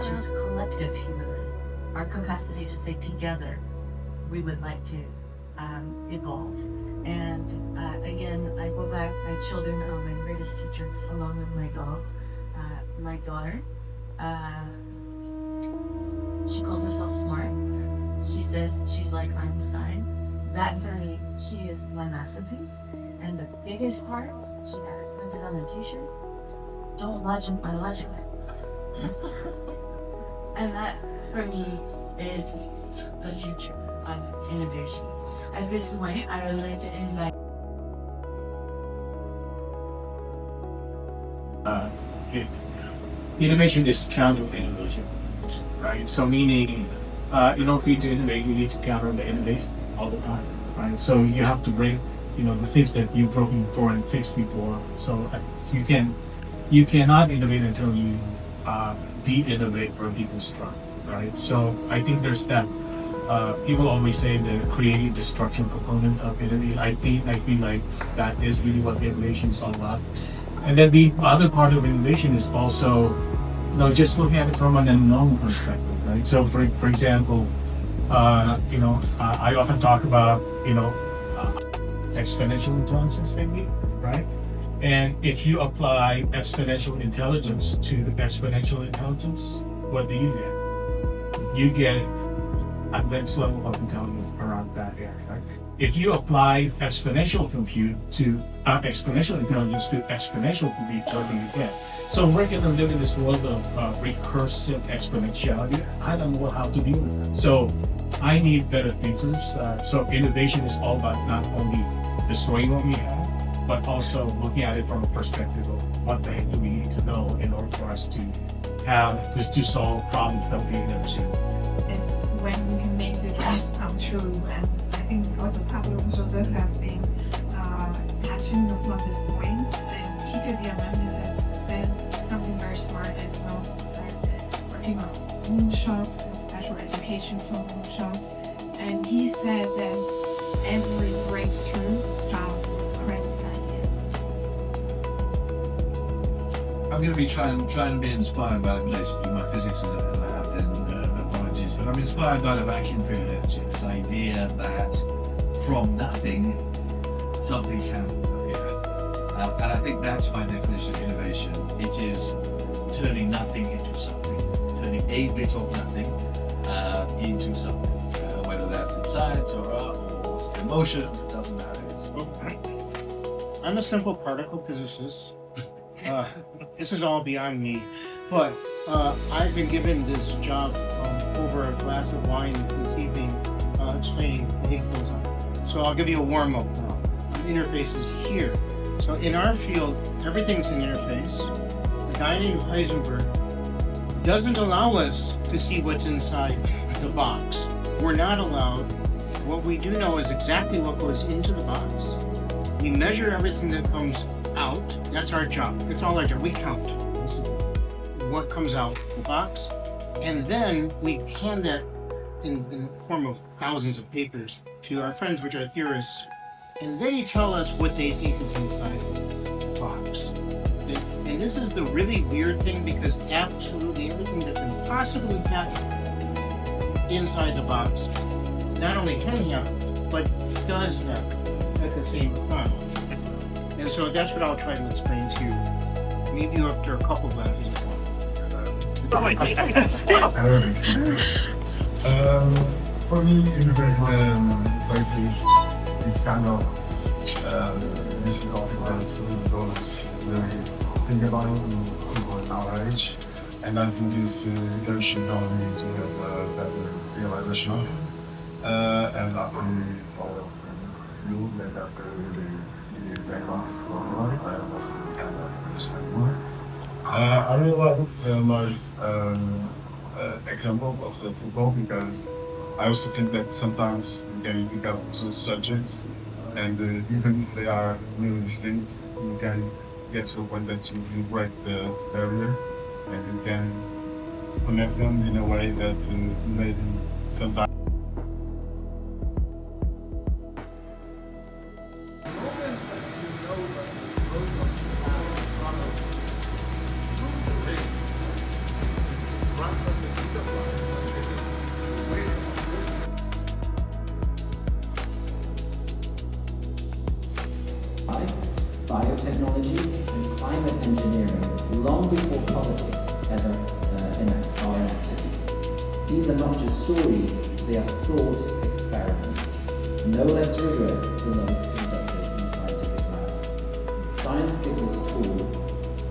choose collective humility, our capacity to say together, we would like to evolve. And again, I go back, my children are my greatest teachers, along with my dog, my daughter. She calls herself smart. She says she's like Einstein. That for me, she is my masterpiece. And the biggest part, she had it printed on a t-shirt, don't logic my logic. And that, for me, is the future of innovation. At this point, I would like to invite innovation is counter innovation, right? So meaning, in order for you to innovate, you need to counter the innovation all the time, right? So you have to bring, the things that you've broken before and fixed before. So you cannot innovate until you de-innovate or deconstruct, right? So I think there's that. People always say the creative destruction component of innovation. I feel like that is really what innovation is all about. And then the other part of innovation is also, just looking at it from an unknown perspective, right? So for example, I often talk about, exponential intelligence technique, right? And if you apply exponential intelligence to exponential intelligence, what do you get? You get a next level of intelligence around that area, right? If you apply exponential intelligence to exponential compute, what do you get? So we're going to live in this world of recursive exponentiality. I don't know how to deal with it. So I need better thinkers. So innovation is all about not only destroying what we have, but also looking at it from a perspective of what the heck do we need to know in order for us to have just to solve problems that we've never seen. Is when you can make your dreams come true, and I think also Pablo and Joseph have been touching upon this point. And Peter Diamandis has said something very smart as well. Start working on moonshots and special education for moonshots. And he said that every breakthrough starts with a crazy idea. I'm going to be trying to be inspired by basically my physics as I have then apologies, but I'm inspired by the vacuum field energy. This idea that from nothing something can appear, and I think that's my definition of innovation. It is turning nothing into something, turning a bit of nothing into something, whether that's in science or art or emotions. It doesn't matter. I'm a simple particle physicist. This is all beyond me, but I've been given this job over a glass of wine this evening, explaining the Higgs boson. So I'll give you a warm-up now. Interfaces here. So in our field, everything's an interface. A guy named Heisenberg doesn't allow us to see what's inside the box. We're not allowed. What we do know is exactly what goes into the box. We measure everything that comes out. That's our job. That's all our job. We count what comes out the box, and then we hand that in the form of thousands of papers to our friends, which are theorists, and they tell us what they think is inside the box. And this is the really weird thing, because absolutely everything that can possibly happen inside the box not only can happen, but does happen at the same time. And so that's what I'll try to explain to you. Maybe after a couple glasses of wine. For me, innovation places is kind of missing confidence in those they think about it in people in our age. And I think this education allowed me to have a better realization of it. And I think all of you that are really backgrounds for more. I don't know if you can understand more. I really like this Lars example of the football, because I also think that sometimes you can pick up two subjects, and even if they are really distinct, you can get to a point that you break the barrier and you can connect them in a way that maybe sometimes. Runs biotechnology, and climate engineering long before politics ever are enacted. These are not just stories, they are thought experiments, no less rigorous than those conducted in scientific labs. Science gives us a tool,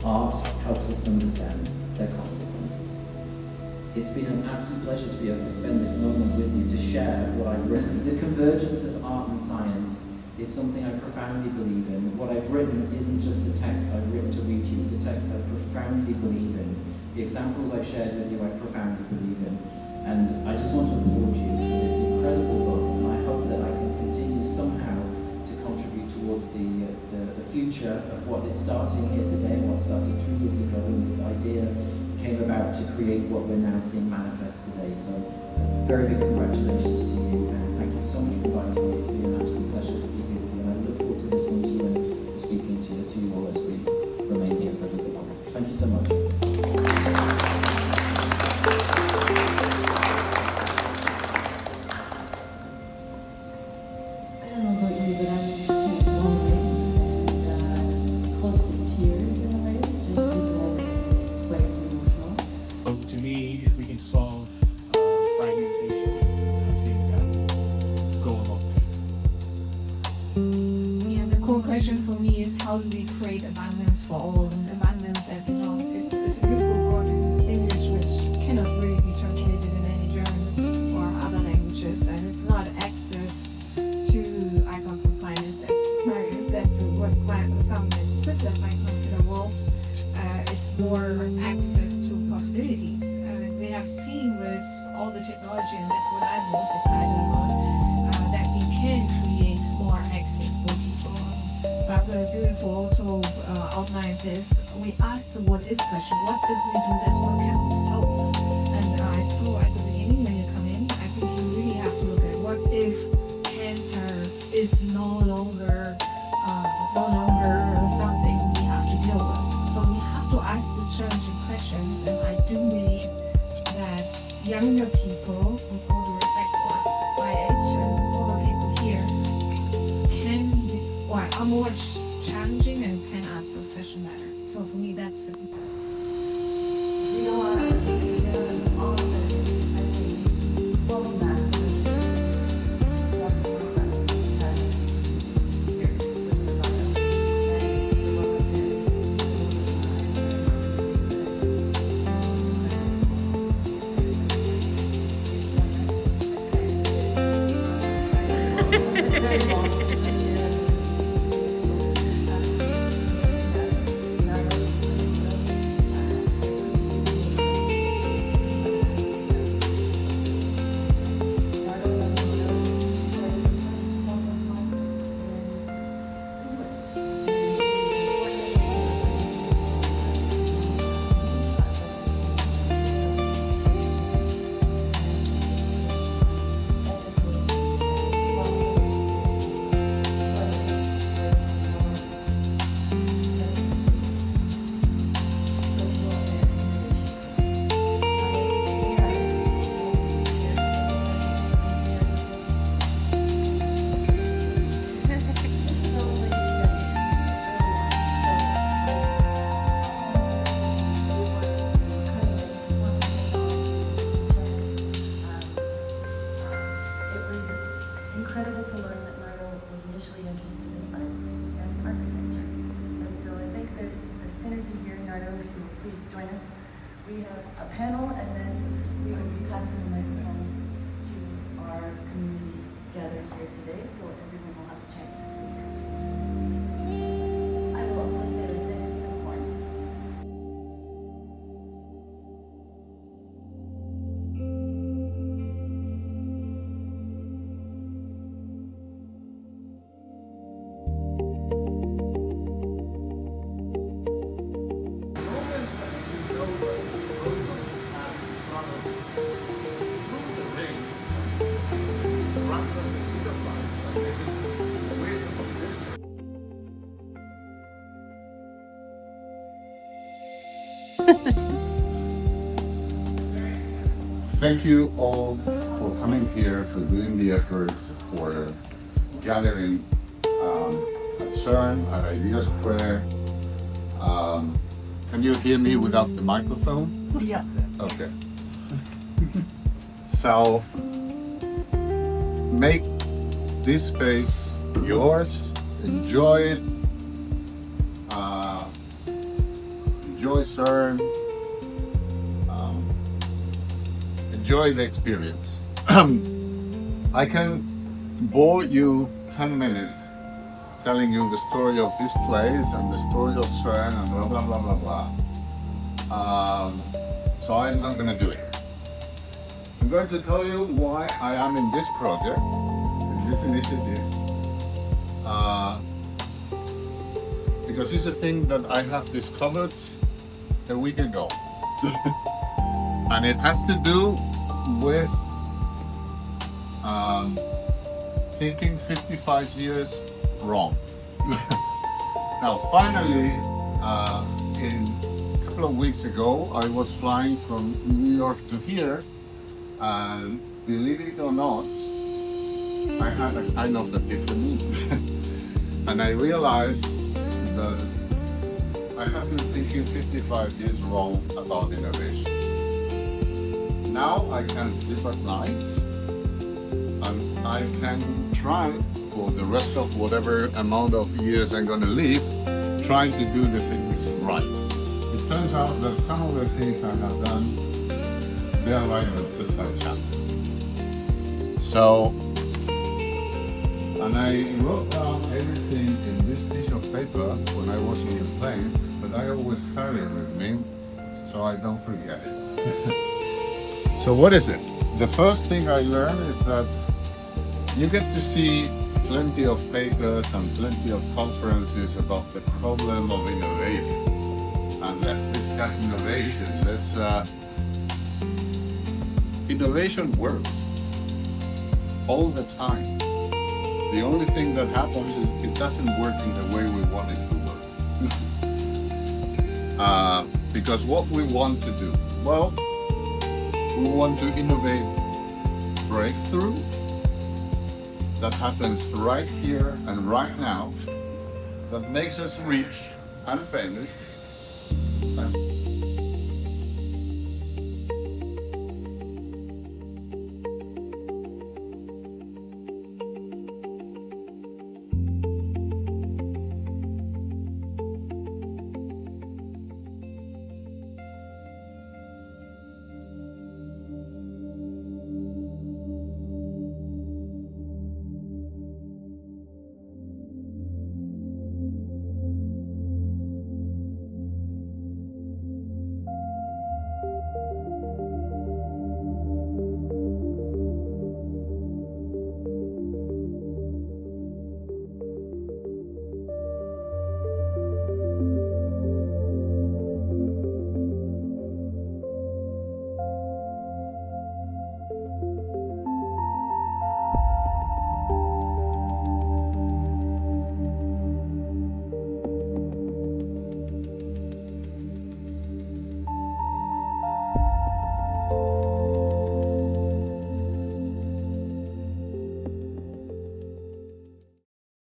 art helps us understand their consequences. It's been an absolute pleasure to be able to spend this moment with you to share what I've written. The convergence of art and science is something I profoundly believe in. What I've written isn't just a text I've written to read to you, it's a text I profoundly believe in. The examples I've shared with you I profoundly believe in. And I just want to applaud you for this incredible book, and I hope that I can continue somehow to contribute towards the future of what is starting here today, and what started 3 years ago when this idea came about to create what we're now seeing manifest today. So very big congratulations to you, and thank you so much for inviting me. It's been an absolute pleasure to be here with you, and I look forward to listening to you and to speaking to you all as we remain here for a little while. Thank you so much. I don't know about you, but I'm kind of lonely and close to tears in a way, just because it's quite emotional. So to me, if we can solve fragmentation, I think that go a long way. Yeah, the core question for me is how do we create abundance for all? And abundance, is a beautiful word in English which cannot really be translated in any German or other languages, and it's not access to icon from finance, as Mariam said, to what some in Switzerland might consider wealth. It's more access to possibilities. We have seen with all the technology, and that's what I'm most excited about, that we can create more access for people. Barbara is beautiful also outlined this. We asked the what if question, what if we do this, what can we solve? And I saw at the beginning when you come in, I think you really have to look at what if cancer is no longer something we have to deal with. So we have to ask these challenging questions, and I do believe that younger people, with all due respect for my age and older people here, are more challenging and can ask those questions better. So for me, that's the We don't want to see all of it, I think, fully massive. incredible to learn that Nardo was initially interested in arts and architecture. And so I think there's a synergy here. Nardo, if you will please join us. We have a panel, and then we will be passing the microphone to our community gathered here today, so everyone will have a chance to speak. I will also say like this, unicorn. Thank you all for coming here, for doing the effort, for gathering at at CERN, at IdeaSquare. Can you hear me without the microphone? Yeah. Okay. So, make this space yours, enjoy it, enjoy CERN, enjoy the experience. I can bore you 10 minutes telling you the story of this place and the story of CERN and blah blah blah blah blah. So I'm not going to do it. I'm going to tell you why I am in this project, in this initiative, because it's a thing that I have discovered a week ago. And it has to do with thinking 55 years wrong. Now, finally, a couple of weeks ago, I was flying from New York to here, and believe it or not, I had a kind of epiphany. And I realized that I have been thinking 55 years wrong about innovation. Now I can sleep at night, and I can try for the rest of whatever amount of years I'm going to live, trying to do the things right. It turns out that some of the things I have done, they are right just by chance. So, and I wrote down everything in this piece of paper when I was in the plane, but I always carry it with me, so I don't forget it. So what is it? The first thing I learned is that you get to see plenty of papers and plenty of conferences about the problem of innovation. And let's discuss innovation. Innovation works all the time. The only thing that happens is it doesn't work in the way we want it to work. Because what we want to do, well, we want to innovate breakthrough that happens right here and right now, that makes us rich and famous, and